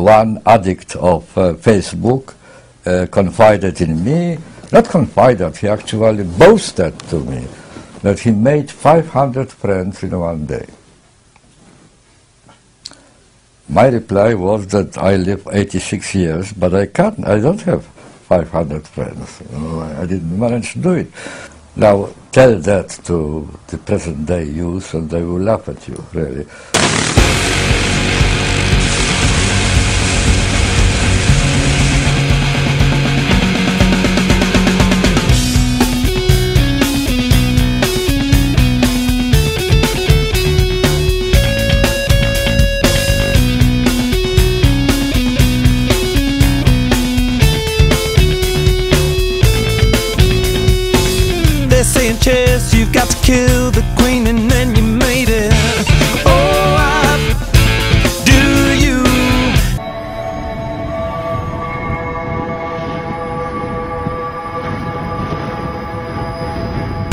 one addict of Facebook confided in me, not confided, he actually boasted to me that he made 500 friends in one day. My reply was that I live 86 years, but I don't have 500 friends. You know, I didn't manage to do it. Now, tell that to the present day youth and they will laugh at you, really. Saying chess, you've got to kill the queen and then you made it. Oh, do you?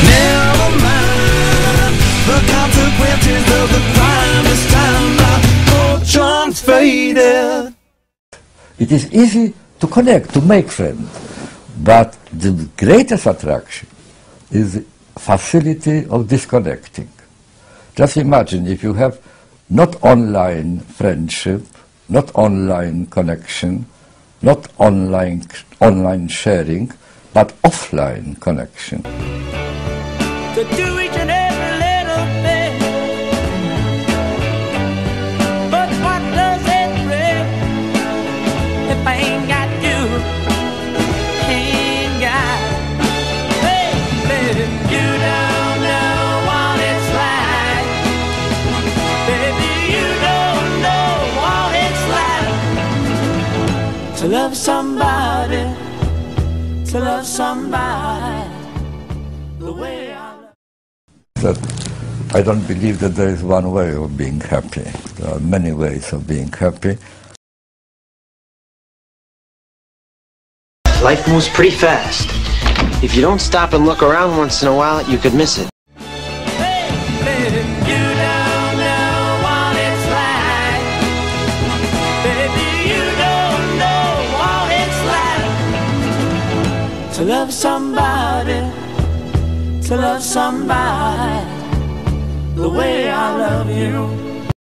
Never mind the consequences of the crime. This time my fortune's faded. It is easy to connect, to make friends, but the greatest attraction is the facility of disconnecting. Just imagine if you have not online friendship, not online connection, not online sharing, but offline connection. To do each and every little thing, but what does it bring if I ain't got you? Ain't got. You don't know what it's like. Baby, you don't know what it's like to love somebody, the way I love. I don't believe that there is one way of being happy. There are many ways of being happy. Life moves pretty fast. If you don't stop and look around once in a while, you could miss it. Hey, baby, you don't know what it's like. Baby, you don't know what it's like to love somebody, the way I love you.